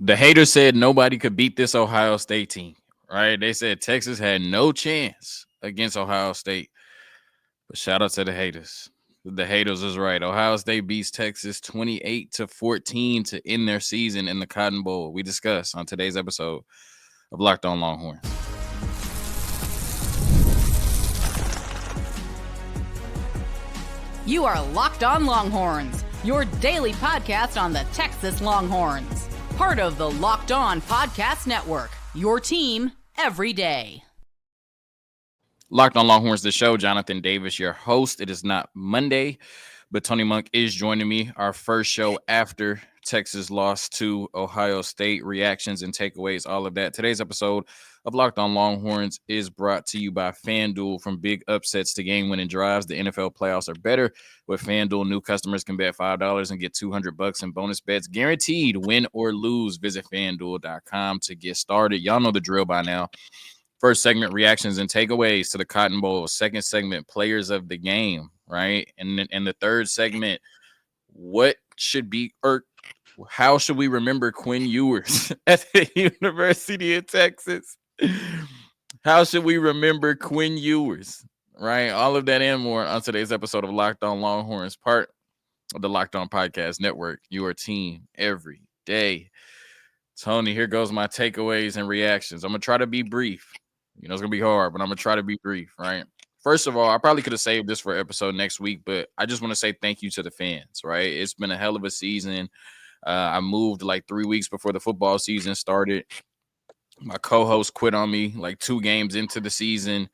The haters said nobody could beat this Ohio State team, right? They said Texas had no chance against Ohio State. But shout out to the haters. The haters is right. Ohio State beats Texas 28-14 to end their season in the Cotton Bowl. We discuss on today's episode of Locked On Longhorns. You are Locked On Longhorns, your daily podcast on the Texas Longhorns. Part of the Locked On Podcast Network, your team every day. Locked On Longhorns, the show. Jonathan Davis, your host. It is not Monday, but Tony Monk is joining me. Our first show after Texas lost to Ohio State. Reactions and takeaways, all of that. Today's episode of Locked On Longhorns is brought to you by FanDuel. From big upsets to game-winning drives, the NFL playoffs are better. With FanDuel, new customers can bet $5 and get $200 in bonus bets guaranteed, win or lose. Visit FanDuel.com to get started. Y'all know the drill by now. First segment, reactions and takeaways to the Cotton Bowl. Second segment, players of the game, right? And the third segment, what should be or how should we remember Quinn Ewers at the University of Texas? How should we remember Quinn Ewers, right? All of that and more on today's episode of Locked On Longhorns, part of the Locked On Podcast Network, your team every day. Tony, here goes my takeaways and reactions. I'm going to try to be brief. You know, it's going to be hard, but I'm going to try to be brief, right? First of all, I probably could have saved this for episode next week, but I just want to say thank you to the fans, right? It's been a hell of a season. I moved like 3 weeks before the football season started. My co-host quit on me like 2 games into the season,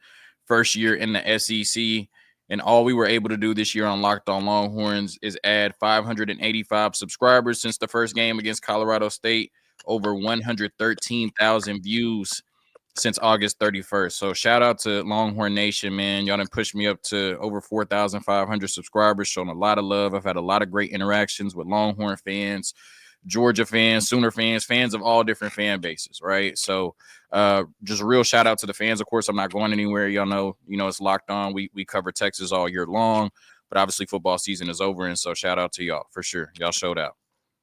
first year in the SEC. And all we were able to do this year on Locked On Longhorns is add 585 subscribers since the first game against Colorado State, over 113,000 views since August 31st. So shout out to Longhorn Nation, man. Y'all done pushed me up to over 4,500 subscribers, showing a lot of love. I've had a lot of great interactions with Longhorn fans, Georgia fans, Sooner fans, fans of all different fan bases, right? So just a real shout out to the fans. Of course, I'm not going anywhere. Y'all know, it's Locked On. We cover Texas all year long, but obviously football season is over, and so shout out to y'all for sure. Y'all showed out.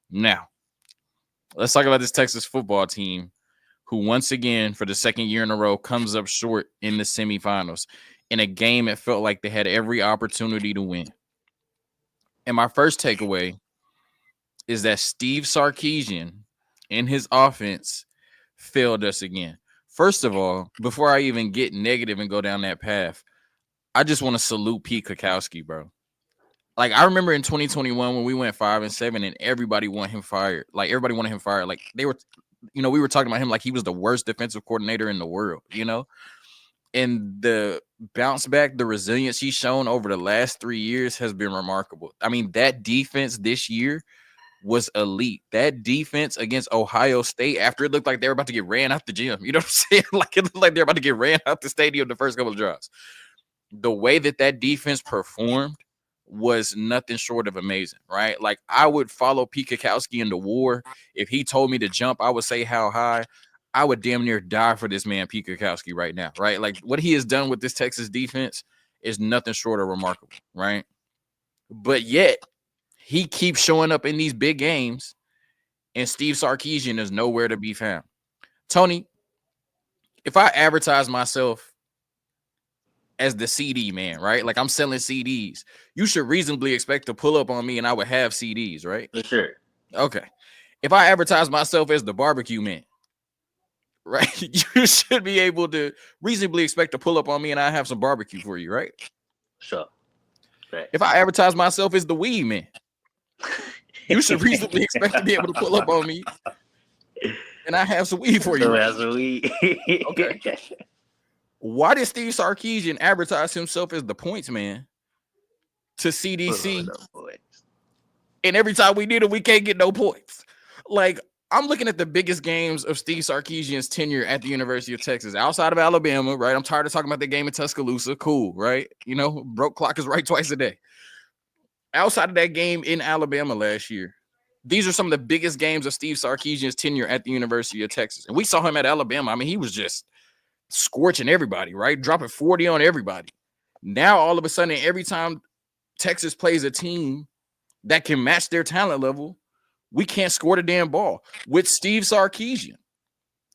Now, let's talk about this Texas football team who once again, for the second year in a row, comes up short in the semifinals in a game it felt like they had every opportunity to win. And my first takeaway is that Steve Sarkisian and his offense failed us again. First of all, before I even get negative and go down that path, I just want to salute Pete Kakowski, bro. Like, I remember in 2021 when we went 5-7 and everybody wanted him fired. Like, everybody wanted him fired. Like, they were, we were talking about him like he was the worst defensive coordinator in the world, And the bounce back, the resilience he's shown over the last 3 years has been remarkable. I mean, that defense this year was elite. That defense against Ohio State, after it looked like they were about to get ran out the gym, you know what I'm saying? Like, it looked like they were about to get ran out the stadium the first couple of drives. The way that defense performed was nothing short of amazing, right? Like, I would follow Pete Kakowski into war. If he told me to jump, I would say how high. I would damn near die for this man, Pete Kakowski, right now, right? Like, what he has done with this Texas defense is nothing short of remarkable, right? But yet, he keeps showing up in these big games, and Steve Sarkisian is nowhere to be found. Tony, if I advertise myself as the CD man, right? Like, I'm selling CDs. You should reasonably expect to pull up on me and I would have CDs, right? For sure. Okay. If I advertise myself as the barbecue man, right? You should be able to reasonably expect to pull up on me and I have some barbecue for you, right? Sure. Right. If I advertise myself as the weed man, you should reasonably expect to be able to pull up on me and I have some weed for you. Right? Some weed. Okay. Why did Steve Sarkisian advertise himself as the points man to CDC? And every time we need it, we can't get no points. Like, I'm looking at the biggest games of Steve Sarkisian's tenure at the University of Texas, outside of Alabama, right? I'm tired of talking about the game in Tuscaloosa. Cool, right? Broke clock is right twice a day. Outside of that game in Alabama last year, these are some of the biggest games of Steve Sarkisian's tenure at the University of Texas. And we saw him at Alabama. I mean, he was just scorching everybody, right? Dropping 40 on everybody. Now, all of a sudden, every time Texas plays a team that can match their talent level, We can't score the damn ball. With Steve Sarkisian,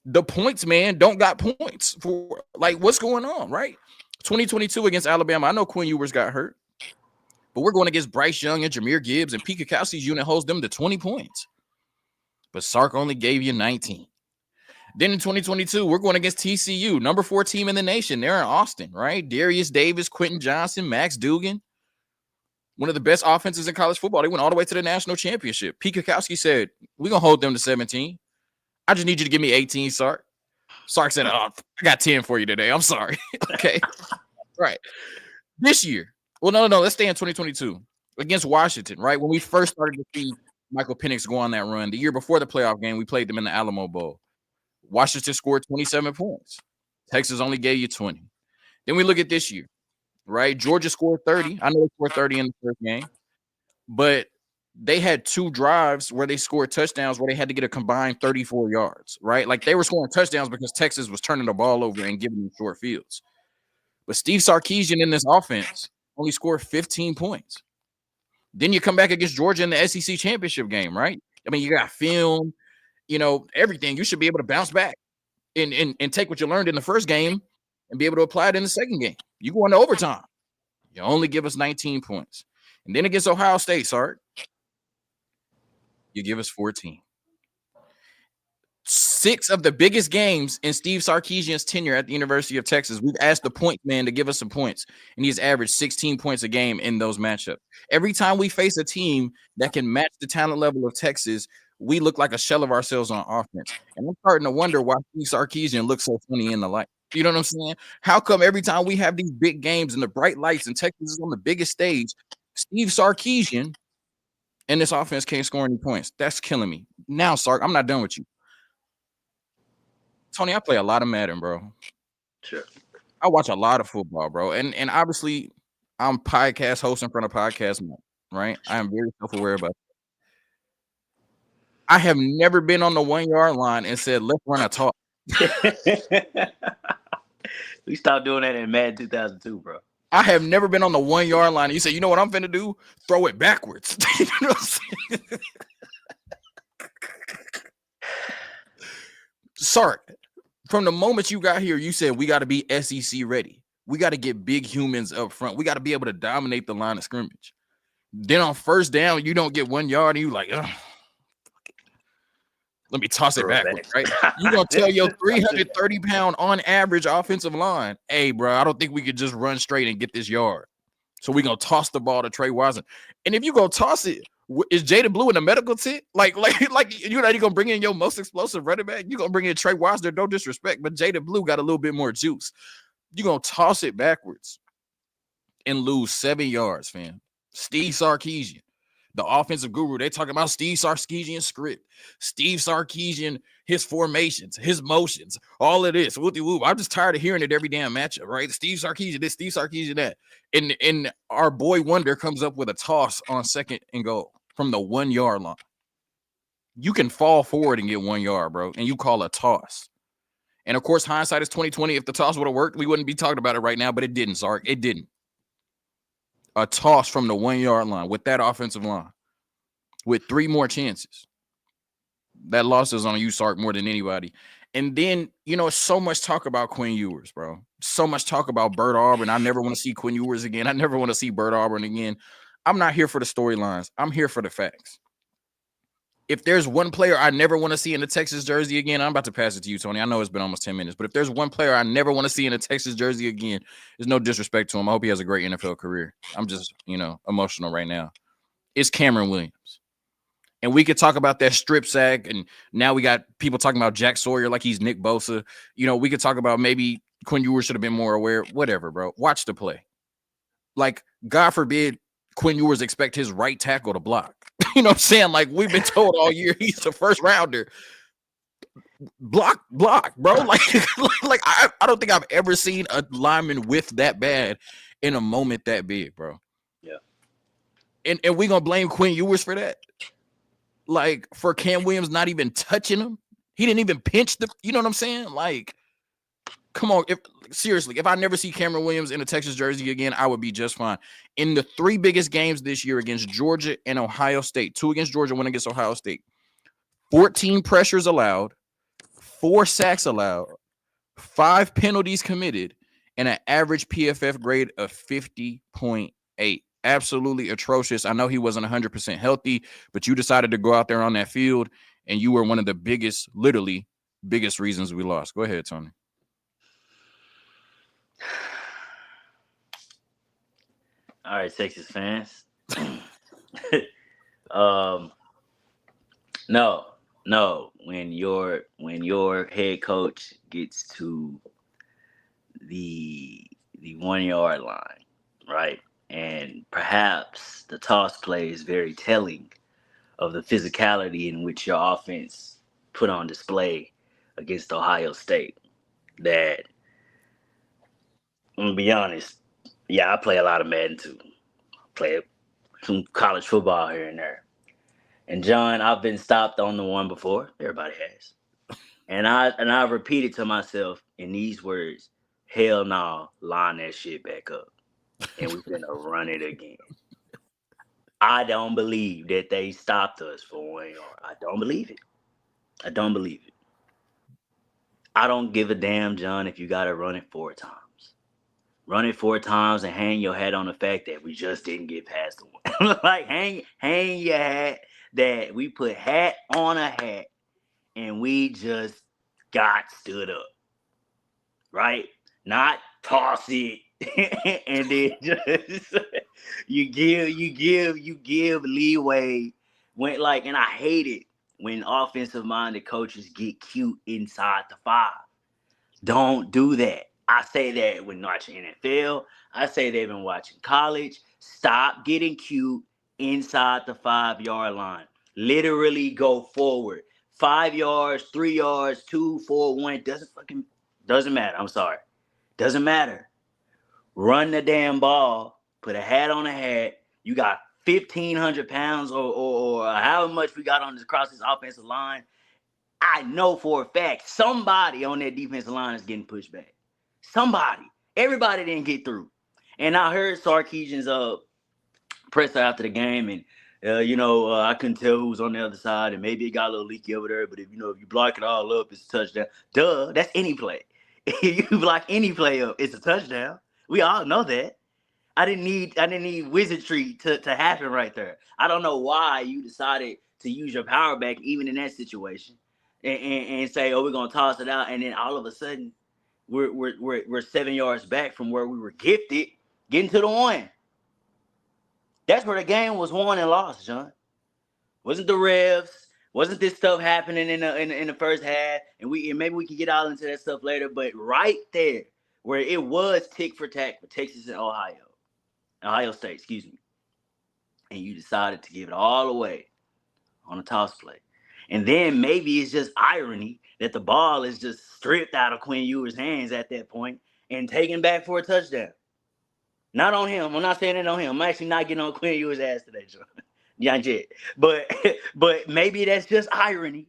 the points man don't got points for like what's going on, right? 2022 against Alabama. I know Quinn Ewers got hurt, but we're going against Bryce Young and Jahmyr Gibbs, and Pete Kakowski's unit holds them to 20 points. But Sark only gave you 19. Then in 2022, we're going against TCU, number 4 team in the nation. They're in Austin, right? Darius Davis, Quentin Johnson, Max Dugan, one of the best offenses in college football. They went all the way to the national championship. Pete Kakowski said, we're going to hold them to 17. I just need you to give me 18, Sark. Sark said, I got 10 for you today. I'm sorry. Okay. Right. This year. Well, no. Let's stay in 2022 against Washington, right? When we first started to see Michael Penix go on that run, the year before the playoff game, we played them in the Alamo Bowl. Washington scored 27 points. Texas only gave you 20. Then we look at this year, right? Georgia scored 30. I know they scored 30 in the first game, but they had 2 drives where they scored touchdowns where they had to get a combined 34 yards, right? Like they were scoring touchdowns because Texas was turning the ball over and giving them short fields. But Steve Sarkisian in this offense only scored 15 points. Then you come back against Georgia in the SEC championship game, right? I mean, you got film, everything. You should be able to bounce back and take what you learned in the first game and be able to apply it in the second game. You go into overtime. You only give us 19 points. And then against Ohio State, Sark, you give us 14. 6 of the biggest games in Steve Sarkisian's tenure at the University of Texas, we've asked the point man to give us some points, and he's averaged 16 points a game in those matchups. Every time we face a team that can match the talent level of Texas, we look like a shell of ourselves on offense. And I'm starting to wonder why Steve Sarkisian looks so funny in the light. You know what I'm saying? How come every time we have these big games and the bright lights and Texas is on the biggest stage, Steve Sarkisian and this offense can't score any points? That's killing me. Now, Sark, I'm not done with you. Tony, I play a lot of Madden, bro. Sure. I watch a lot of football, bro. And obviously, I'm podcast host in front of podcast, right? I am very self-aware about it. I have never been on the 1-yard line and said, let's run a toss. We stopped doing that in Madden 2002, bro. I have never been on the 1-yard line. And you say, you know what I'm finna do? Throw it backwards. You know what I'm saying? Sark, from the moment you got here, you said we got to be SEC ready. We got to get big humans up front. We got to be able to dominate the line of scrimmage. Then on first down, you don't get 1 yard, and you like, ugh. Let me toss it backwards, right? You're going to tell your 330-pound on average offensive line, hey, bro, I don't think we could just run straight and get this yard. So we're going to toss the ball to Trey Watson. And if you go toss it, is Jada Blue in the medical tent? Like you're going to bring in your most explosive running back? You're going to bring in Trey Watson, no disrespect, but Jada Blue got a little bit more juice. You're going to toss it backwards and lose 7 yards, fam. Steve Sarkisian. The offensive guru, they talking about Steve Sarkisian's script, Steve Sarkisian, his formations, his motions, all of this. Whoop-de-whoop. I'm just tired of hearing it every damn matchup, right? Steve Sarkisian this, Steve Sarkisian that. And our boy Wonder comes up with a toss on 2nd and goal from the 1-yard line. You can fall forward and get 1 yard, bro, and you call a toss. And, of course, hindsight is 2020. If the toss would have worked, we wouldn't be talking about it right now, but it didn't, Sark. It didn't. A toss from the 1-yard line with that offensive line with 3 more chances. That loss is on you, Sark, more than anybody. And then, so much talk about Quinn Ewers, bro. So much talk about Bert Auburn. I never want to see Quinn Ewers again. I never want to see Bert Auburn again. I'm not here for the storylines. I'm here for the facts. If there's one player I never want to see in the Texas jersey again, I'm about to pass it to you, Tony. I know it's been almost 10 minutes, but if there's one player I never want to see in a Texas jersey again, there's no disrespect to him. I hope he has a great NFL career. I'm just, emotional right now. It's Cameron Williams. And we could talk about that strip sack, and now we got people talking about Jack Sawyer like he's Nick Bosa. We could talk about maybe Quinn Ewers should have been more aware. Whatever, bro. Watch the play. Like, God forbid Quinn Ewers expect his right tackle to block. You know what I'm saying? Like, we've been told all year he's the first rounder. Block, bro. Like I don't think I've ever seen a lineman whiff that bad in a moment that big, bro. Yeah. And we gonna blame Quinn Ewers for that? Like, for Cam Williams not even touching him? He didn't even pinch you know what I'm saying? Like, come on. Seriously, if I never see Cameron Williams in a Texas jersey again, I would be just fine. In the 3 biggest games this year against Georgia and Ohio State, 2 against Georgia, 1 against Ohio State, 14 pressures allowed, 4 sacks allowed, 5 penalties committed, and an average PFF grade of 50.8. Absolutely atrocious. I know he wasn't 100% healthy, but you decided to go out there on that field, and you were one of the biggest, literally biggest reasons we lost. Go ahead, Tony. All right, Texas fans. No. When your head coach gets to the 1 yard line, right, and perhaps the toss play is very telling of the physicality in which your offense put on display against Ohio State. That, I'm gonna be honest, yeah, I play a lot of Madden too. Play some college football here and there. And John, I've been stopped on the one before. Everybody has. And I repeated to myself in these words, hell no, line that shit back up. And we're gonna run it again. I don't believe that they stopped us for 1 yard. I don't believe it. I don't believe it. I don't give a damn, John, if you gotta run it 4 times. Run it 4 times and hang your hat on the fact that we just didn't get past the one. Like hang your hat that we put hat on a hat and we just got stood up. Right? Not toss it and then just you give leeway when, like, and I hate it when offensive minded coaches get cute inside the 5. Don't do that. I say that when watching NFL. I say they've been watching college. Stop getting cute inside the 5 yard line. Literally go forward. 5 yards, 3 yards, 2, 4, 1. Doesn't matter. I'm sorry. Doesn't matter. Run the damn ball. Put a hat on a hat. You got 1,500 pounds or however much we got on across this offensive line. I know for a fact somebody on that defensive line is getting pushed back. Somebody. Everybody didn't get through. And I heard Sarkisian's presser after the game, and I couldn't tell who was on the other side, and maybe it got a little leaky over there. But if you block it all up, it's a touchdown. Duh, that's any play. If you block any play up, it's a touchdown. We all know that. I didn't need wizardry to happen right there. I don't know why you decided to use your power back even in that situation, and say, oh, we're gonna toss it out, and then all of a sudden we're 7 yards back from where we were gifted, getting to the 1. That's where the game was won and lost, John. Wasn't the refs? Wasn't this stuff happening in the first half? And maybe we can get all into that stuff later. But right there, where it was tick for tack for Texas and Ohio State, excuse me, and you decided to give it all away on a toss play. And then maybe it's just irony that the ball is just stripped out of Quinn Ewers' hands at that point and taken back for a touchdown. Not on him. I'm not saying it on him. I'm actually not getting on Quinn Ewers' ass today, John. Not yet. But maybe that's just irony.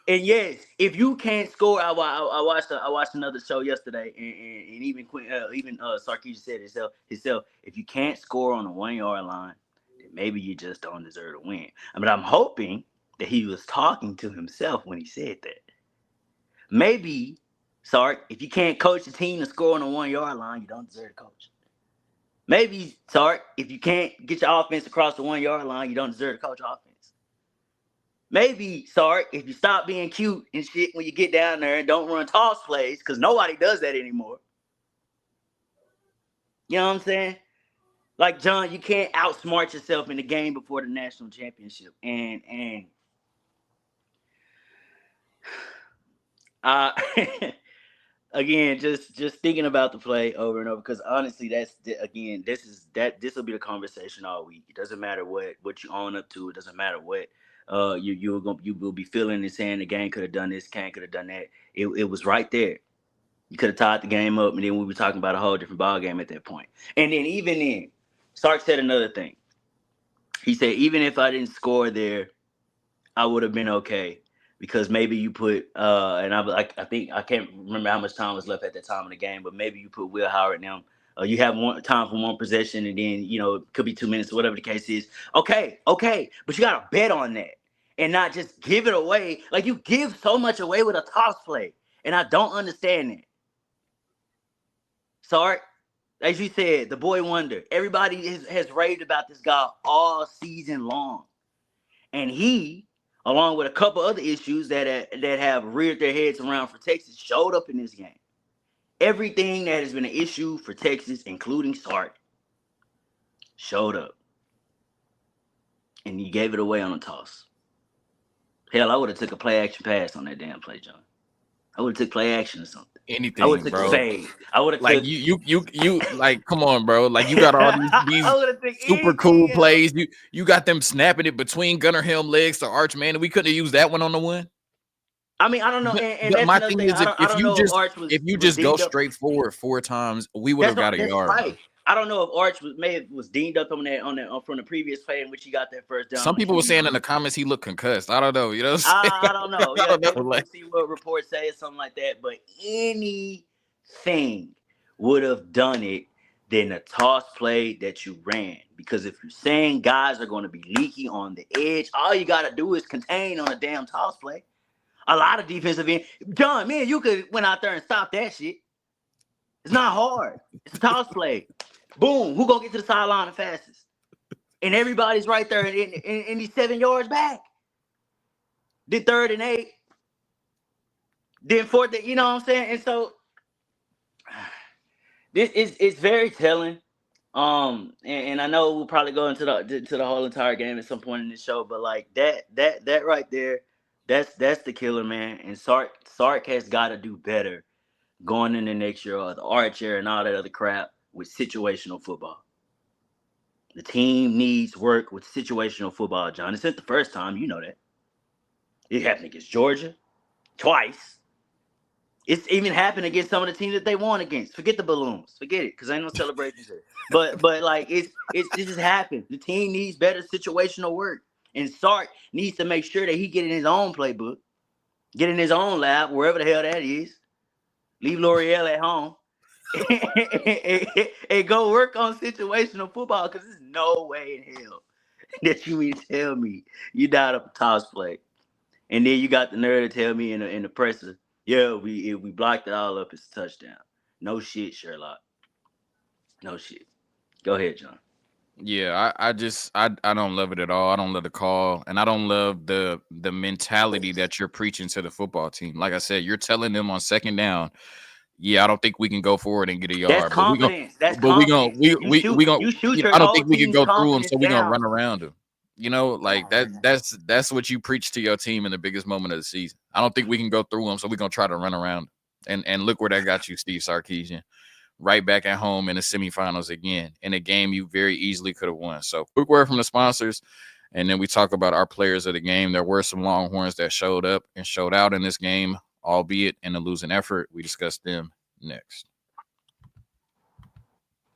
And yes, if you can't score, I watched another show yesterday, and even Sarkisian said himself, if you can't score on the 1 yard line, then maybe you just don't deserve to win. But I'm hoping that he was talking to himself when he said that. Maybe, Sark, if you can't coach the team to score on the 1 yard line, you don't deserve to coach. Maybe, Sark, if you can't get your offense across the 1 yard line, you don't deserve to coach offense. Maybe, Sark, if you stop being cute and shit when you get down there and don't run toss plays, because nobody does that anymore. You know what I'm saying? Like, John, you can't outsmart yourself in the game before the national championship. And again, just thinking about the play over and over, because honestly, this will be the conversation all week. It doesn't matter what you own up to. It doesn't matter what you will be feeling and saying the game could have done this, could have done that. It was right there. You could have tied the game up, and then we were talking about a whole different ball game at that point. And then even then, Sark said another thing. He said, even if I didn't score there, I would have been okay. Because maybe you put and I think I can't remember how much time was left at that time in the game, but maybe you put Will Howard now. You have time for one possession, and then it could be 2 minutes or whatever the case is. Okay, but you got to bet on that. and not just give it away. Like, you give so much away with a toss play, and I don't understand that. Sark, as you said, the boy wonder. Everybody has raved about this guy all season long. And he, along with a couple other issues that have reared their heads around for Texas, showed up in this game. Everything that has been an issue for Texas, including Sark, showed up. And he gave it away on a toss. Hell, I would have took a play action pass on that damn play, John. I would have took play action or something. Anything, I would have took bro. a fade. I would have like took you like, come on, bro. Like, you got all these super cool plays. You got them snapping it between Gunnar Helm legs to Arch, man. And we couldn't have used that one on the one. I mean, I don't know. And But that's my another thing thing. is, if you just go straight forward 4 times, we would have got a yard. Right. I don't know if Arch was deemed up on that from the previous play in which he got that first down. Some people were saying in the comments he looked concussed. I don't know. You know what I'm saying? I don't know. Yeah, we'll see what reports say or something like that. But anything would have done it than a toss play that you ran. Because if you're saying guys are going to be leaky on the edge, all you got to do is contain on a damn toss play. A lot of defensive end. John, man, you could went out there and stop that shit. It's not hard. It's a toss play. Boom. Who gonna get to the sideline the fastest? And everybody's right there in these 7 yards back. Then 3rd and 8. Then 4th, you know what I'm saying? And so this is it's very telling. And I know we'll probably go into the whole entire game at some point in the show, but like that right there, that's the killer, man. And Sark has got to do better going into next year, or the Archer and all that other crap with situational football. The team needs work with situational football, John. It's not the first time, you know that. It happened against Georgia twice. It's even happened against some of the teams that they won against. Forget the balloons. Forget it, because ain't no celebrations here. But like it just happened. The team needs better situational work. And Sark needs to make sure that he get in his own playbook, get in his own lab, wherever the hell that is. Leave L'Oreal at home and go work on situational football, because there's no way in hell that you mean to tell me you dialed up a toss play. And then you got the nerve to tell me in the presser, yeah, we blocked it all up, it's a touchdown. No shit, Sherlock. No shit. Go ahead, John. Yeah, I don't love it at all. I don't love the call, and I don't love the mentality that you're preaching to the football team. Like I said, you're telling them on 2nd down, yeah, I don't think we can go forward and get a yard. That's confidence. I don't think we can go through them, so we're gonna run around them. You know, like that's what you preach to your team in the biggest moment of the season. I don't think we can go through them, so we're gonna try to run around them. And look where that got you, Steve Sarkisian. Right back at home in the semifinals again, in a game you very easily could have won. So quick word from the sponsors, and then we talk about our players of the game. There were some Longhorns that showed up and showed out in this game, albeit in a losing effort. We discuss them next.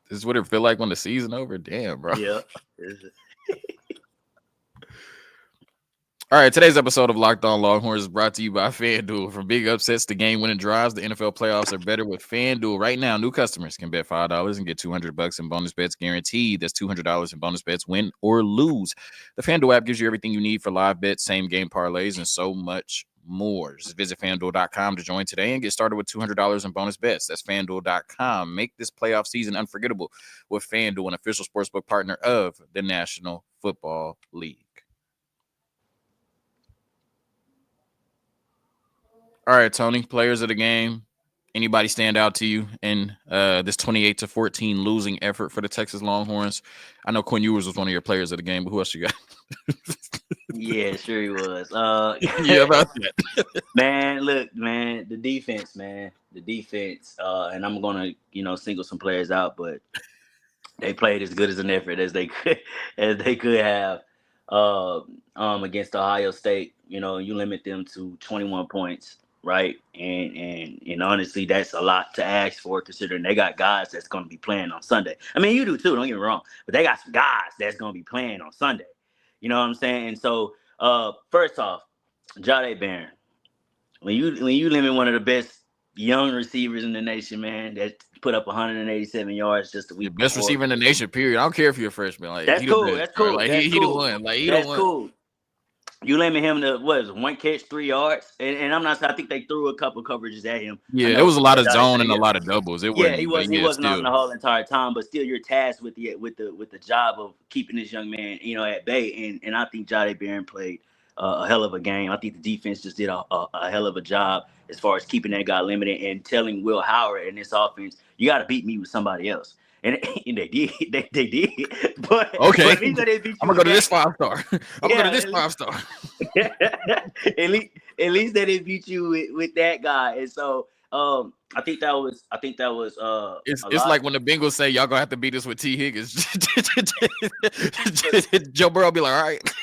This is what it feel like when the season over. Damn, bro. Yeah. All right, today's episode of Locked On Longhorns is brought to you by FanDuel. From big upsets to game-winning drives, the NFL playoffs are better with FanDuel. Right now, new customers can bet $5 and get $200 in bonus bets guaranteed. That's $200 in bonus bets, win or lose. The FanDuel app gives you everything you need for live bets, same-game parlays, and so much more. Just visit FanDuel.com to join today and get started with $200 in bonus bets. That's FanDuel.com. Make this playoff season unforgettable with FanDuel, an official sportsbook partner of the National Football League. All right, Tony, players of the game. Anybody stand out to you in this 28-14 losing effort for the Texas Longhorns? I know Quinn Ewers was one of your players of the game, but who else you got? Yeah, sure he was. Yeah, about that. Man, look, man, the defense, and I'm gonna, single some players out, but they played as good as an effort as they could have against Ohio State. You limit them to 21 points. Right. And honestly, that's a lot to ask for, considering they got guys that's going to be playing on Sunday. I mean, you do too, don't get me wrong, but they got some guys that's going to be playing on Sunday. You know what I'm saying? And so, first off, Jahdae Barron, when you limit one of the best young receivers in the nation, man, that put up 187 yards just a week before. Best receiver in the nation, period. I don't care if you're a freshman. Like, that's cool. That's cool. Like, that's he cool. the one. Like, he that's the one. Cool. You limit him to what is it, 1 catch, 3 yards, and I'm not. I think they threw a couple coverages at him. I Yeah, it know. was a lot of Jada zone said, and a yeah, lot of doubles. It yeah, wasn't, but he yeah, wasn't on still. the whole entire time, but still, you're tasked with the job of keeping this young man, at bay. And I think Jada Barron played a hell of a game. I think the defense just did a hell of a job as far as keeping that guy limited and telling Will Howard in this offense, you got to beat me with somebody else. And, and they did, they did. But Okay, at least they didn't beat I'm you gonna go with to this that. 5-star. I'm gonna go to Yeah, this 5-star. at least they didn't beat you with that guy. And so I think that was a It's lot. like when the Bengals say y'all gonna have to beat us with T. Higgins. Joe Burrow be like, all right.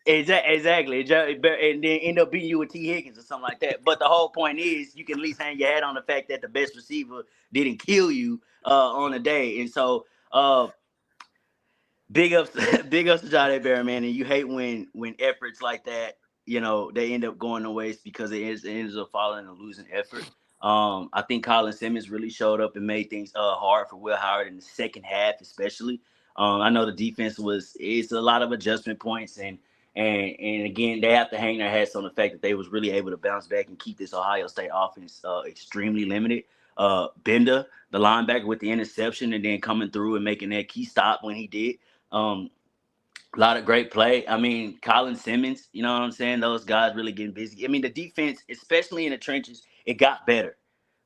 Exactly, and then end up beating you with T. Higgins or something like that. But the whole point is, you can at least hang your hat on the fact that the best receiver didn't kill you on the day. And so, big ups, big ups to Jahdae Barron, man. And you hate when efforts like that, they end up going to waste because it ends up falling a losing effort. I think Colin Simmons really showed up and made things hard for Will Howard in the second half, especially. I know the defense it's a lot of adjustment points, and again, they have to hang their hats on the fact that they was really able to bounce back and keep this Ohio State offense extremely limited. Bender, the linebacker, with the interception and then coming through and making that key stop when he did. Um, a lot of great play. I mean, Colin Simmons, you know what I'm saying? Those guys really getting busy. I mean, the defense, especially in the trenches, it got better,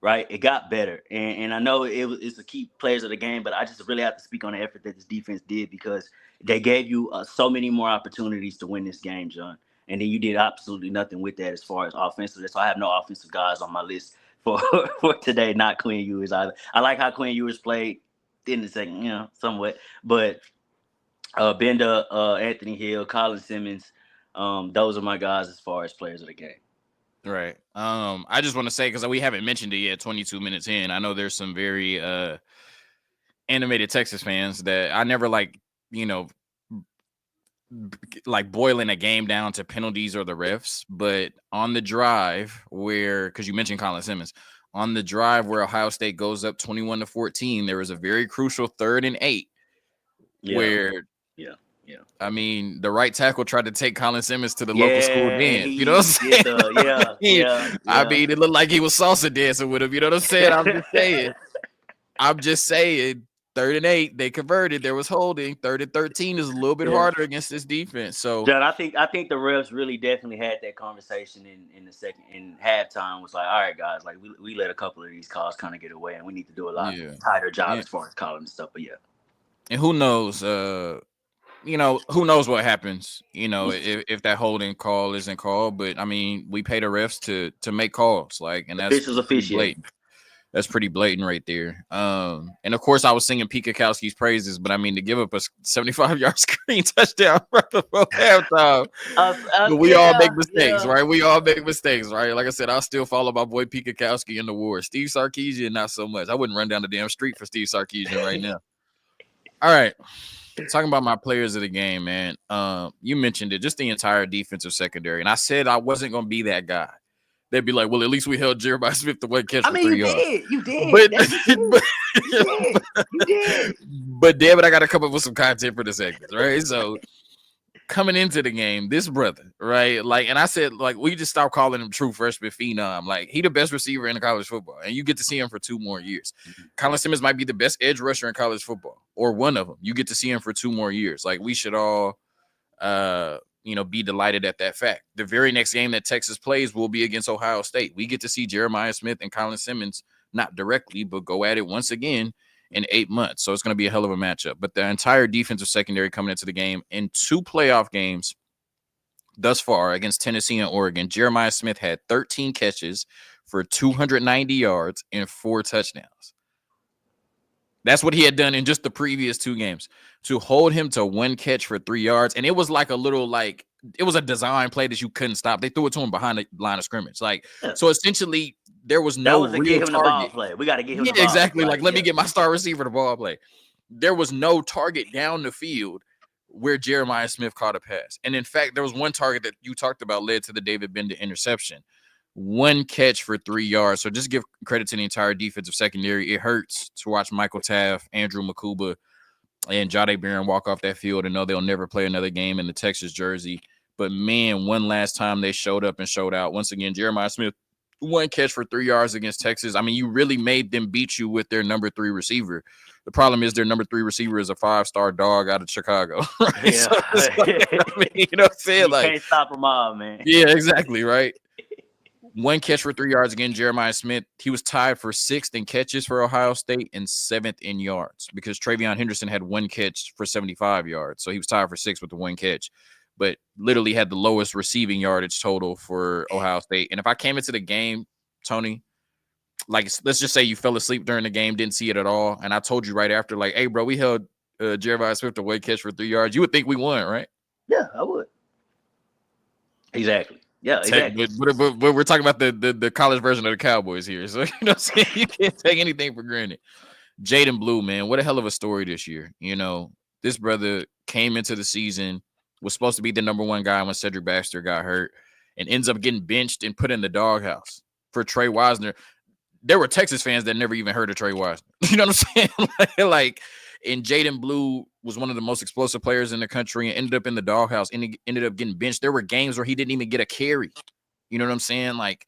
right? It got better. And I know it's the key players of the game, but I just really have to speak on the effort that this defense did because they gave you so many more opportunities to win this game, John. And then you did absolutely nothing with that as far as offensive. So I have no offensive guys on my list for, for today, not Quinn Ewers either. I like how Quinn Ewers played in the second, somewhat. But Bender, Anthony Hill, Colin Simmons. Those are my guys as far as players of the game. Right. I just want to say, because we haven't mentioned it yet, 22 minutes in, I know there's some very animated Texas fans that I never like boiling a game down to penalties or the refs, but on the drive because you mentioned Colin Simmons, on the drive where Ohio State goes up 21-14, there was a very crucial 3rd and 8 where I mean, the right tackle tried to take Colin Simmons to the local school and dance. You know what I'm saying? I mean, it looked like he was salsa dancing with him. You know what I'm saying? I'm just saying. 3rd and 8, they converted. There was holding. 3rd and 13 is a little bit harder against this defense. So, John, I think the refs really definitely had that conversation in the second in halftime. Was like, all right, guys, like we let a couple of these calls kind of get away, and we need to do a lot tighter job as far as calling and stuff. But yeah, and who knows? Who knows what happens? If that holding call isn't called. But I mean, we pay the refs to make calls, and that's blatant. That's pretty blatant right there. And of course, I was singing Pete Kakowski's praises, but I mean, to give up a 75-yard screen touchdown right before halftime. But we all make mistakes, right? We all make mistakes, right? Like I said, I'll still follow my boy Pete Kakowski in the war. Steve Sarkisian, not so much. I wouldn't run down the damn street for Steve Sarkisian right now. All right. Talking about my players of the game, man. You mentioned it, just the entire defensive secondary. And I said I wasn't going to be that guy. They'd be like, well, at least we held Jeremiah Smith to 1 catch for 3 yards. You did. You did. But damn it, I got to come up with some content for the segments, right? So coming into the game, this brother, right? And I said, we just stopped calling him true freshman phenom. He the best receiver in college football, and you get to see him for 2 more years. Colin Simmons might be the best edge rusher in college football, or one of them. You get to see him for 2 more years. We should all be delighted at that fact. The very next game that Texas plays will be against Ohio State. We get to see Jeremiah Smith and Colin Simmons, not directly, but go at it once again in 8 months. So it's going to be a hell of a matchup. But the entire defensive secondary coming into the game in 2 playoff games thus far against Tennessee and Oregon, Jeremiah Smith had 13 catches for 290 yards and 4 touchdowns. That's what he had done in just the previous 2 games. To hold him to 1 catch for 3 yards, and it was like a little it was a design play that you couldn't stop. They threw it to him behind the line of scrimmage. So essentially there was no real target. Play. We got to get him the ball. Exactly. Let me get my star receiver the ball play. There was no target down the field where Jeremiah Smith caught a pass. And in fact, there was one target that you talked about led to the David Bender interception. 1 catch for 3 yards. So just give credit to the entire defensive secondary. It hurts to watch Michael Taft, Andrew Makuba, and Jahdae Barron walk off that field and know they'll never play another game in the Texas jersey. But man, one last time they showed up and showed out. Once again, Jeremiah Smith, 1 catch for 3 yards against Texas. I mean, you really made them beat you with their number 3 receiver. The problem is their number 3 receiver is a 5-star dog out of Chicago. Right? Yeah. So like, I mean, you know what I'm saying? You Like, can't stop them all, man. yeah, exactly, right? 1 catch for 3 yards again, Jeremiah Smith. He was tied for 6th in catches for Ohio State and 7th in yards because Travion Henderson had 1 catch for 75 yards. So he was tied for 6th with the 1 catch, but literally had the lowest receiving yardage total for Ohio State. And if I came into the game, Tony, like, let's just say you fell asleep during the game, didn't see it at all, and I told you right after, like, hey, bro, we held Jeremiah Swift a 1 catch for 3 yards, you would think we won, right? Yeah, I would. Exactly. Yeah, exactly. But we're talking about the college version of the Cowboys here. So, you know what I'm saying? You can't take anything for granted. Jaden Blue, man, what a hell of a story this year. You know, this brother came into the season, was supposed to be the number 1 guy when Cedric Baxter got hurt, and ends up getting benched and put in the doghouse for Trey Wisner. There were Texas fans that never even heard of Trey Wisner. You know what I'm saying? like, and Jaden Blue was one of the most explosive players in the country and ended up in the doghouse and he ended up getting benched. There were games where he didn't even get a carry. You know what I'm saying? Like,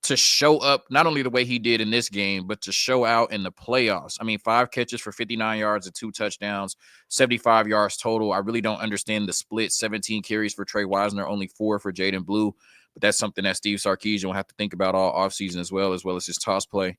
to show up not only the way he did in this game, but to show out in the playoffs. I mean, 5 catches for 59 yards and 2 touchdowns, 75 yards total. I really don't understand the split. 17 carries for Trey Wisner, only 4 for Jaden Blue. But that's something that Steve Sarkisian will have to think about all offseason as well as his toss play.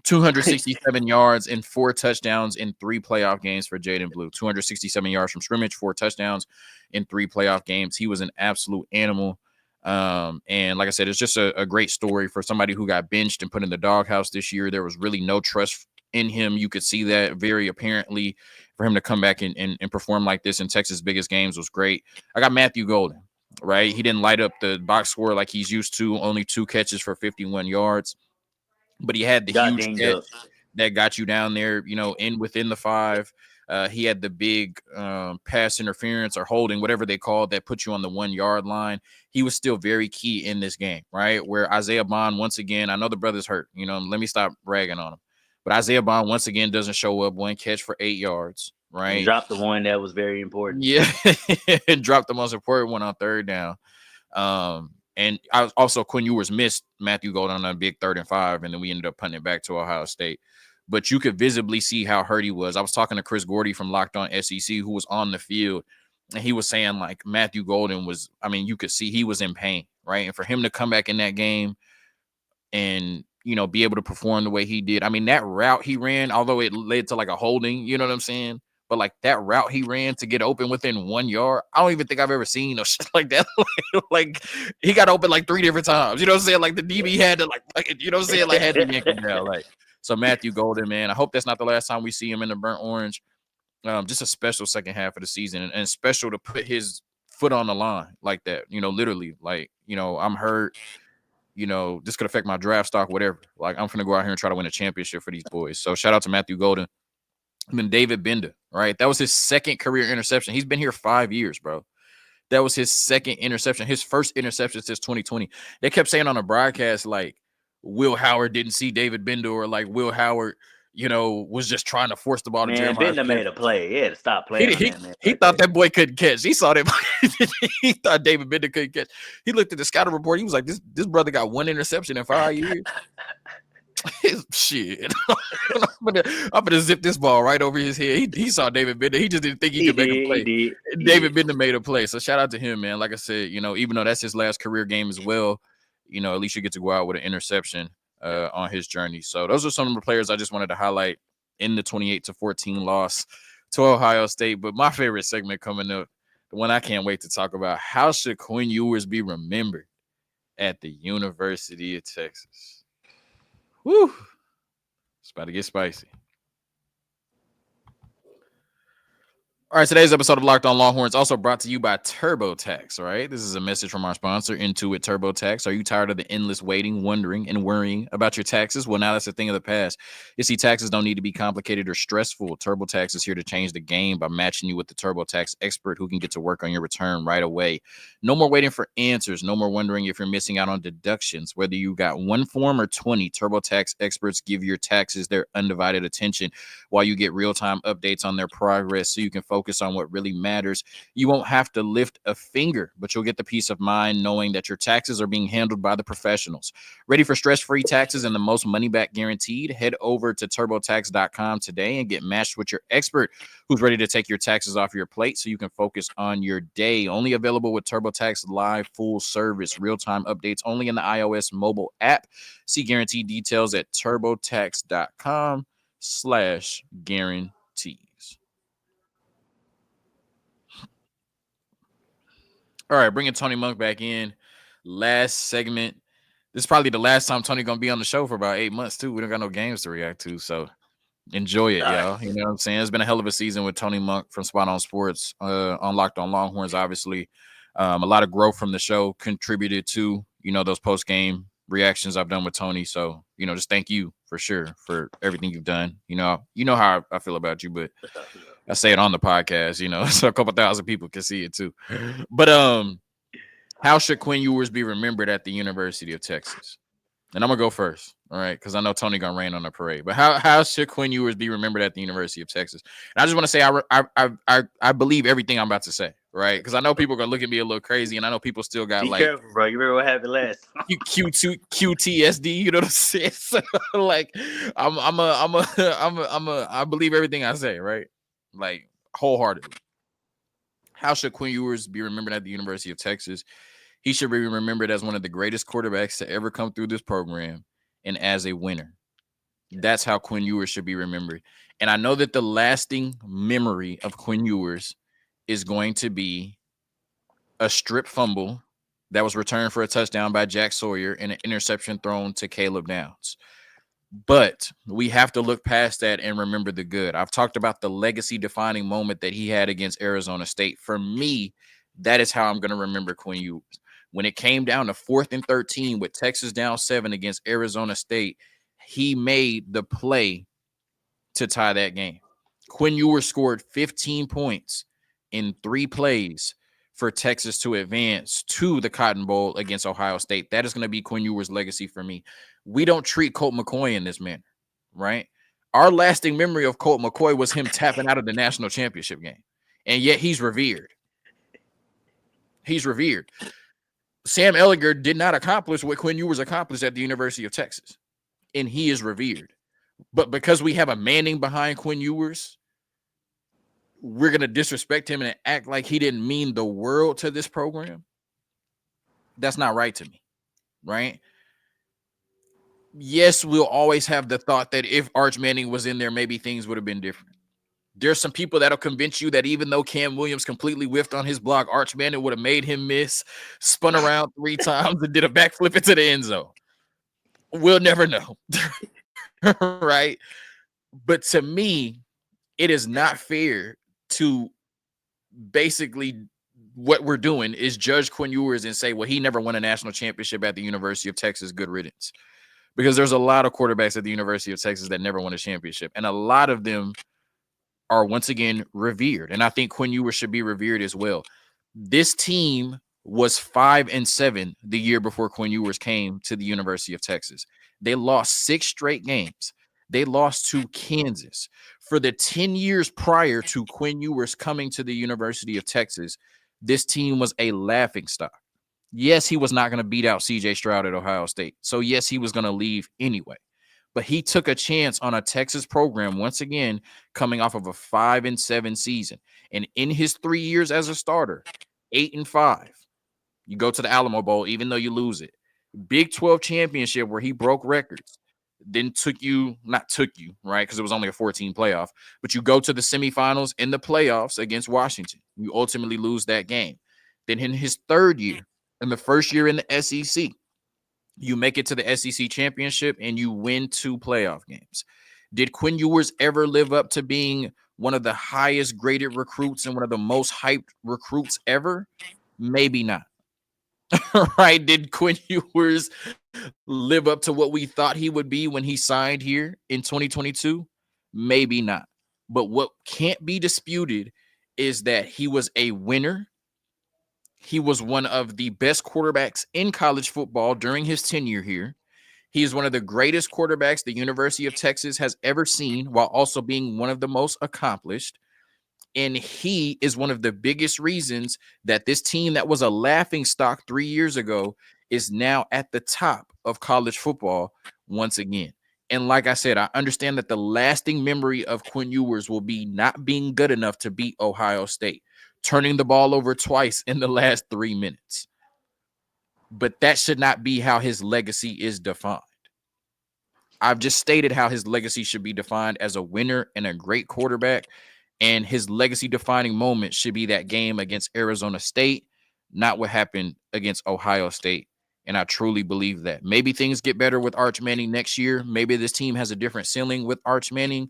267 yards and 4 touchdowns in 3 playoff games for Jaden Blue. 267 yards from scrimmage, 4 touchdowns in 3 playoff games. He was an absolute animal. And like I said, it's just a great story for somebody who got benched and put in the doghouse this year. There was really no trust in him. You could see that very apparently. For him to come back and perform like this in Texas' biggest games was great. I got Matthew Golden, right? He didn't light up the box score like he's used to. Only 2 catches for 51 yards. But he had the huge catch that got you down there, you know, within the 5. He had the big pass interference or holding, whatever they call it, that put you on the 1-yard line. He was still very key in this game, right? Where Isaiah Bond, once again, I know the brother's hurt. You know, let me stop ragging on him. But Isaiah Bond, once again, doesn't show up. 1 catch for 8 yards, right? And dropped the one that was very important. Yeah, and dropped the most important one on 3rd down. And I also, Quinn Ewers missed Matthew Golden on a big 3rd and 5, and then we ended up punting it back to Ohio State. But you could visibly see how hurt he was. I was talking to Chris Gordy from Locked On SEC, who was on the field, and he was saying, like, Matthew Golden was, I mean, you could see he was in pain, right? And for him to come back in that game and, you know, be able to perform the way he did. I mean, that route he ran, although it led to like a holding, you know what I'm saying? But like that route he ran to get open within 1 yard, I don't even think I've ever seen no shit like that. like he got open like 3 different times. You know what I'm saying? Like the DB had to like you know what I'm saying? Like had to yank him down. Like, so Matthew Golden, man, I hope that's not the last time we see him in the burnt orange. Just a special second half of the season and special to put his foot on the line like that. You know, literally, like, you know, I'm hurt. You know, this could affect my draft stock, whatever. Like, I'm going to go out here and try to win a championship for these boys. So shout out to Matthew Golden. And then David Bender, right? That was his 2nd career interception. He's been here 5 years, bro. That was his 2nd interception, his first interception since 2020. They kept saying on the broadcast, like, Will Howard didn't see David Bender, or like Will Howard, you know, was just trying to force the ball to Jeremiah. Bender made a play. He had to stop playing. He thought that boy couldn't catch. He saw that. He thought David Bender couldn't catch. He looked at the scouting report. He was like, this brother got 1 interception in 5 years. Shit. I'm gonna zip this ball right over his head. He saw David Bender. He just didn't think he could make a play. David Bender made a play. So shout out to him, man. Like I said, you know, even though that's his last career game as well, you know, at least you get to go out with an interception on his journey. So those are some of the players I just wanted to highlight in the 28-14 loss to Ohio State. But my favorite segment coming up, the one I can't wait to talk about, how should Quinn Ewers be remembered at the University of Texas? Woo! It's about to get spicy. All right, today's episode of Locked On Longhorns also brought to you by TurboTax, all right? This is a message from our sponsor, Intuit TurboTax. Are you tired of the endless waiting, wondering, and worrying about your taxes? Well, now that's a thing of the past. You see, taxes don't need to be complicated or stressful. TurboTax is here to change the game by matching you with the TurboTax expert who can get to work on your return right away. No more waiting for answers. No more wondering if you're missing out on deductions. Whether you got 1 form or 20, TurboTax experts give your taxes their undivided attention while you get real-time updates on their progress so you can focus focus on what really matters. You won't have to lift a finger, but you'll get the peace of mind knowing that your taxes are being handled by the professionals. Ready for stress-free taxes and the most money back guaranteed? Head over to TurboTax.com today and get matched with your expert who's ready to take your taxes off your plate so you can focus on your day. Only available with TurboTax Live Full Service. Real-time updates only in the iOS mobile app. See guaranteed details at TurboTax.com/guarantees. All right, bringing Tony Monk back in. Last segment. This is probably the last time Tony gonna be on the show for about 8 months too. We don't got no games to react to, so enjoy it, y'all. You know what I'm saying? It's been a hell of a season with Tony Monk from Spot on Sports, on Locked on Longhorns. Obviously, a lot of growth from the show contributed to those post game reactions I've done with Tony. So just thank you for sure for everything you've done. You know how I feel about you, but I say it on the podcast. So a couple thousand people can see it too. But how should Quinn Ewers be remembered at the University of Texas? And I'm gonna go first, all right, because I know Tony gonna rain on the parade. But how should Quinn Ewers be remembered at the University of Texas? And I just want to say I believe everything I'm about to say, right? Because I know people are gonna look at me a little crazy, and I know people still got Be careful, bro. You remember what happened last time? QTSD. You know what I'm saying? So, like I believe everything I say, right? Like wholeheartedly. How should Quinn Ewers be remembered at the University of Texas? He should be remembered as one of the greatest quarterbacks to ever come through this program and as a winner. That's how Quinn Ewers should be remembered. And I know that the lasting memory of Quinn Ewers is going to be a strip fumble that was returned for a touchdown by Jack Sawyer and an interception thrown to Caleb Downs. But we have to look past that and remember the good. I've talked about the legacy-defining moment that he had against Arizona State. For me, that is how I'm going to remember Quinn Ewers. When it came down to 4th and 13 with Texas down 7 against Arizona State, he made the play to tie that game. Quinn Ewers scored 15 points in 3 plays for Texas to advance to the Cotton Bowl against Ohio State. That is going to be Quinn Ewers' legacy for me. We don't treat Colt McCoy in this manner, right? Our lasting memory of Colt McCoy was him tapping out of the national championship game, and yet he's revered. He's revered. Sam Ehlinger did not accomplish what Quinn Ewers accomplished at the University of Texas, and he is revered. But because we have a Manning behind Quinn Ewers, we're going to disrespect him and act like he didn't mean the world to this program. That's not right to me, right? Yes, we'll always have the thought that if Arch Manning was in there, maybe things would have been different. There's some people that'll convince you that even though Cam Williams completely whiffed on his block, Arch Manning would have made him miss, spun around 3 times, and did a backflip into the end zone. We'll never know, right? But to me, it is not fair to basically what we're doing is judge Quinn Ewers and say, well, he never won a national championship at the University of Texas. Good riddance. Because there's a lot of quarterbacks at the University of Texas that never won a championship. And a lot of them are once again revered. And I think Quinn Ewers should be revered as well. This team was 5-7 the year before Quinn Ewers came to the University of Texas. They lost 6 straight games. They lost to Kansas. For the 10 years prior to Quinn Ewers coming to the University of Texas, this team was a laughingstock. Yes, he was not going to beat out C.J. Stroud at Ohio State. So, yes, he was going to leave anyway. But he took a chance on a Texas program, once again, coming off of a 5-7 season. And in his 3 years as a starter, 8-5. You go to the Alamo Bowl, even though you lose it. Big 12 championship where he broke records. Then not took you, right? Because it was only a 14 playoff. But you go to the semifinals in the playoffs against Washington. You ultimately lose that game. Then in his 3rd year, in the first year in the SEC, you make it to the SEC championship and you win 2 playoff games. Did Quinn Ewers ever live up to being one of the highest graded recruits and one of the most hyped recruits ever? Maybe not. Right? Did Quinn Ewers live up to what we thought he would be when he signed here in 2022? Maybe not. But what can't be disputed is that he was a winner. He was one of the best quarterbacks in college football during his tenure here. He is one of the greatest quarterbacks the University of Texas has ever seen, while also being one of the most accomplished. And he is one of the biggest reasons that this team that was a laughing stock 3 years ago is now at the top of college football once again. And like I said, I understand that the lasting memory of Quinn Ewers will be not being good enough to beat Ohio State, turning the ball over twice in the last 3 minutes. But that should not be how his legacy is defined. I've just stated how his legacy should be defined as a winner and a great quarterback. And his legacy defining moment should be that game against Arizona State, not what happened against Ohio State. And I truly believe that. Maybe things get better with Arch Manning next year. Maybe this team has a different ceiling with Arch Manning,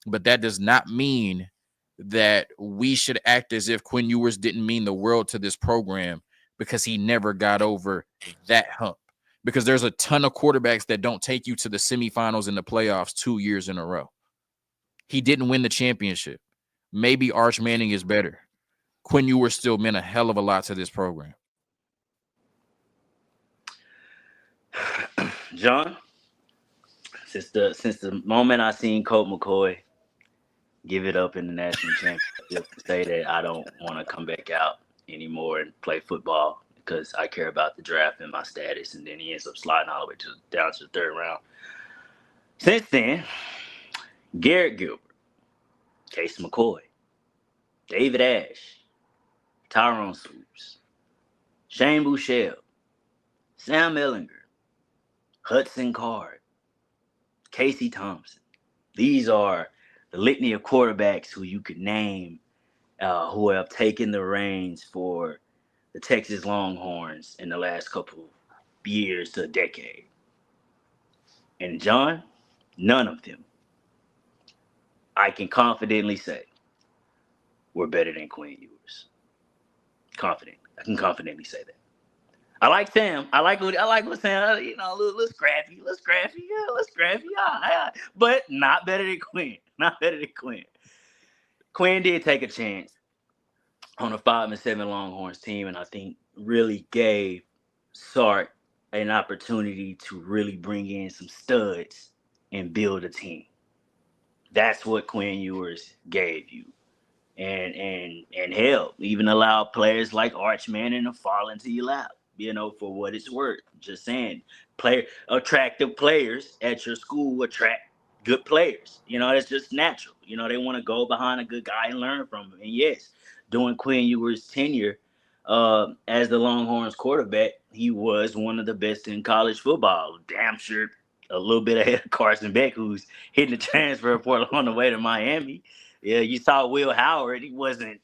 but that does not mean that we should act as if Quinn Ewers didn't mean the world to this program because he never got over that hump. Because there's a ton of quarterbacks that don't take you to the semifinals and the playoffs 2 years in a row. He didn't win the championship. Maybe Arch Manning is better. Quinn Ewers still meant a hell of a lot to this program. John, since the moment I seen Colt McCoy give it up in the national championship to say that I don't want to come back out anymore and play football because I care about the draft and my status, and then he ends up sliding all the way down to the third round. Since then, Garrett Gilbert, Case McCoy, David Ash, Tyrone Swoops, Shane Buechele, Sam Ellinger, Hudson Card, Casey Thompson. These are the litany of quarterbacks who you could name who have taken the reins for the Texas Longhorns in the last couple years to a decade. And John, none of them, I can confidently say, were better than Quinn Ewers. Confidently. I can confidently say that. I like Sam. I like what Sam, a little scrappy. Yeah. But not better than Quinn. Not better than Quinn. Quinn did take a chance on a 5-7 Longhorns team, and I think really gave Sark an opportunity to really bring in some studs and build a team. That's what Quinn Ewers gave you. And hell, even allow players like Arch Manning to fall into your lap, for what it's worth. Just saying, attractive players at your school attract good players. That's just natural. They want to go behind a good guy and learn from him. And yes, during Quinn Ewers' tenure as the Longhorns quarterback, he was one of the best in college football. Damn sure a little bit ahead of Carson Beck, who's hitting the transfer portal on the way to Miami. Yeah, you saw Will Howard. He wasn't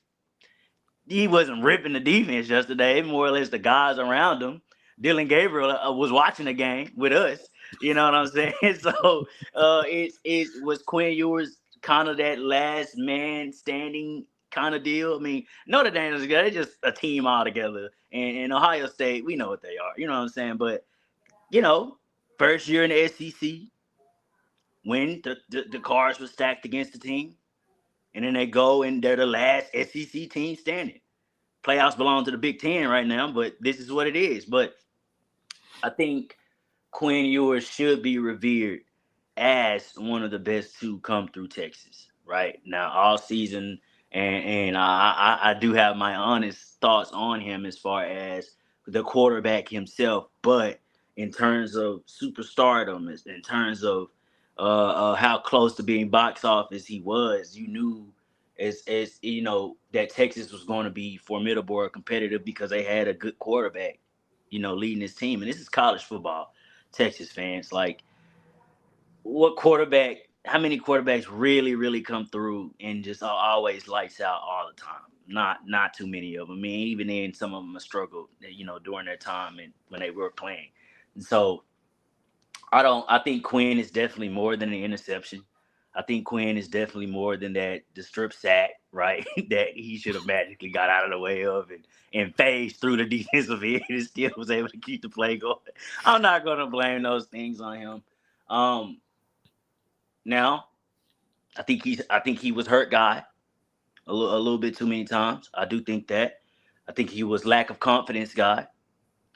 ripping the defense yesterday. More or less the guys around him. Dylan Gabriel was watching the game with us. You know what I'm saying? So it was Quinn Ewers kind of that last man standing kind of deal. I mean, Notre Dame is good. They're just a team all together. And Ohio State, we know what they are. You know what I'm saying? But, first year in the SEC, when the cards were stacked against the team, and then they go and they're the last SEC team standing. Playoffs belong to the Big Ten right now, but this is what it is. But I think Quinn Ewers should be revered as one of the best to come through Texas right now all season. And I do have my honest thoughts on him as far as the quarterback himself. But in terms of superstardom, in terms of how close to being box office he was, you knew as that Texas was going to be formidable or competitive because they had a good quarterback, leading his team. And this is college football, Texas fans. Like, how many quarterbacks really, really come through and just always lights out all the time? Not too many of them. I mean, even then, some of them have struggled, during their time and when they were playing. And so I think Quinn is definitely more than an interception. I think Quinn is definitely more than the strip sack, right? that he should have magically got out of the way of and phased through the defensive end and still was able to keep the play going. I'm not going to blame those things on him. Now, I think he was hurt guy a little bit too many times. I do think that. I think he was lack of confidence guy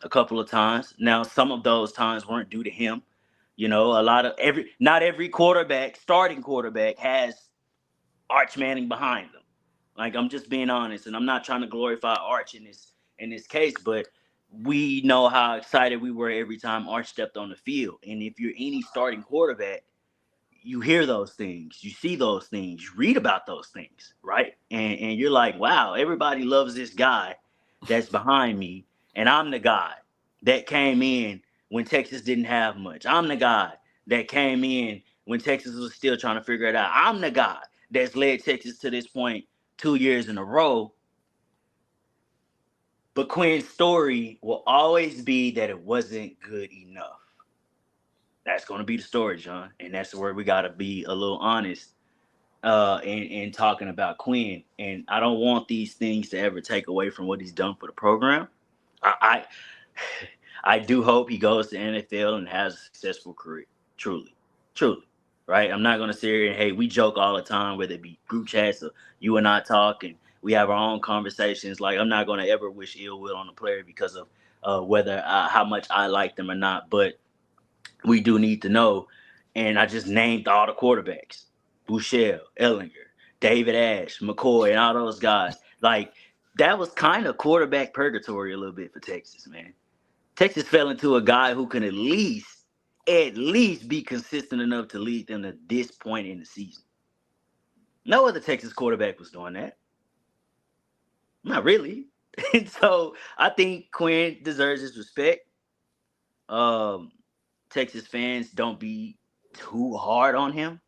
a couple of times. Now, some of those times weren't due to him. Not every starting quarterback has Arch Manning behind them. Like, I'm just being honest, and I'm not trying to glorify Arch in this case, but we know how excited we were every time Arch stepped on the field. And if you're any starting quarterback, you hear those things, you see those things, you read about those things, right? And you're like, wow, everybody loves this guy that's behind me, and I'm the guy that came in when Texas didn't have much. I'm the guy that came in when Texas was still trying to figure it out. I'm the guy that's led Texas to this point 2 years in a row. But Quinn's story will always be that it wasn't good enough. That's going to be the story, John. And that's where we got to be a little honest in talking about Quinn. And I don't want these things to ever take away from what he's done for the program. I I do hope he goes to NFL and has a successful career. Truly. Truly. Right? I'm not going to sit here and, hey, we joke all the time, whether it be group chats or you and I talk, and we have our own conversations. Like, I'm not going to ever wish ill will on a player because of whether how much I like them or not. But we do need to know. And I just named all the quarterbacks: Bouchel, Ellinger, David Ash, McCoy, and all those guys. Like, that was kind of quarterback purgatory a little bit for Texas, man. Texas fell into a guy who can at least be consistent enough to lead them to this point in the season. No other Texas quarterback was doing that. Not really. And so I think Quinn deserves his respect. Texas fans, don't be too hard on him.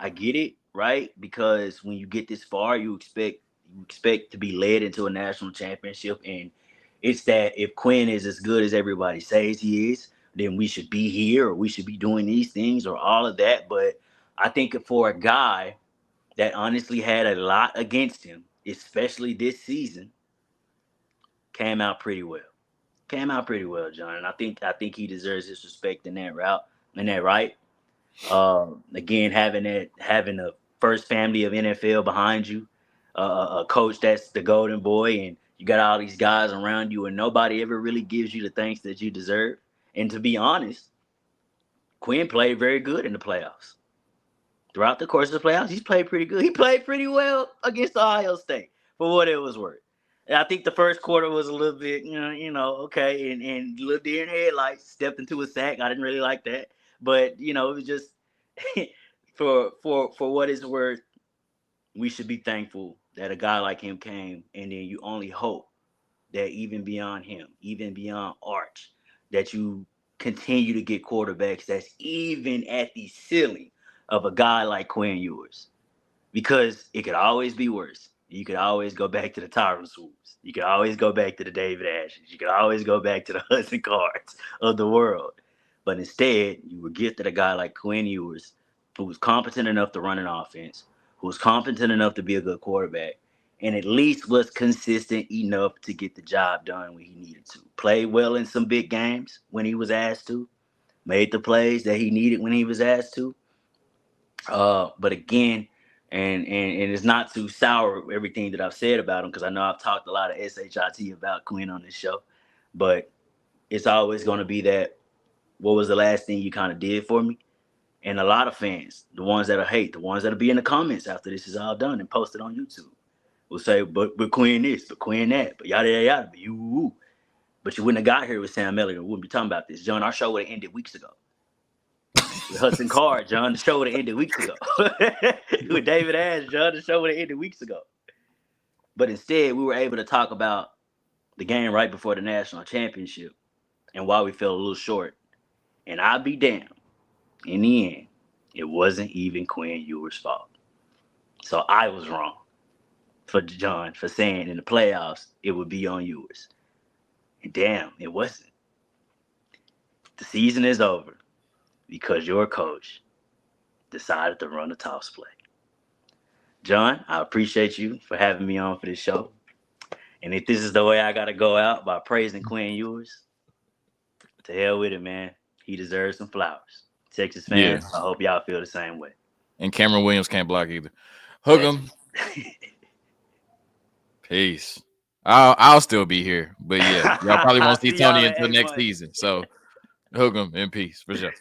I get it, right? Because when you get this far, you expect to be led into a national championship, and it's that if Quinn is as good as everybody says he is, then we should be here, or we should be doing these things, or all of that. But I think for a guy that honestly had a lot against him, especially this season, came out pretty well. Came out pretty well, John. And I think he deserves his respect in that route, in that right. Again, having a first family of NFL behind you, a coach that's the golden boy, and you got all these guys around you, and nobody ever really gives you the thanks that you deserve. And to be honest, Quinn played very good in the playoffs. Throughout the course of the playoffs, he's played pretty good. He played pretty well against Ohio State for what it was worth. And I think the first quarter was a little bit, okay, and little deer in headlights, stepped into a sack. I didn't really like that, but it was just for what it's worth. We should be thankful that a guy like him came, and then you only hope that even beyond him, even beyond Arch, that you continue to get quarterbacks that's even at the ceiling of a guy like Quinn Ewers, because it could always be worse. You could always go back to the Tyron Swoops. You could always go back to the David Ashes. You could always go back to the Hudson Cards of the world. But instead, you were gifted a guy like Quinn Ewers, who was competent enough to run an offense, who was competent enough to be a good quarterback, and at least was consistent enough to get the job done when he needed to. Played well in some big games when he was asked to. Made the plays that he needed when he was asked to. But again, and it's not to sour everything that I've said about him, because I know I've talked a lot of SHIT about Quinn on this show, but it's always going to be that, what was the last thing you kind of did for me? And a lot of fans, the ones that'll hate, the ones that'll be in the comments after this is all done and posted on YouTube, will say, but Quinn this, but Quinn that, but yada, yada, yada, but you. But you wouldn't have got here with Sam Elliott. We wouldn't be talking about this. John, our show would have ended weeks ago. With Hudson Card, John, the show would have ended weeks ago. With David Ash, John, the show would have ended weeks ago. But instead, we were able to talk about the game right before the national championship and why we fell a little short. And I'll be damned, in the end, it wasn't even Quinn Ewers' fault. So I was wrong for John for saying in the playoffs it would be on Ewers. And damn, it wasn't. The season is over because your coach decided to run a toss play. John, I appreciate you for having me on for this show. And if this is the way I got to go out, by praising Quinn Ewers, to hell with it, man. He deserves some flowers. Texas fans, yeah. I hope y'all feel the same way. And Cameron Williams can't block either. Hook him. Peace. I'll still be here, but yeah, y'all probably won't see Tony until next season. So hook him in peace for sure.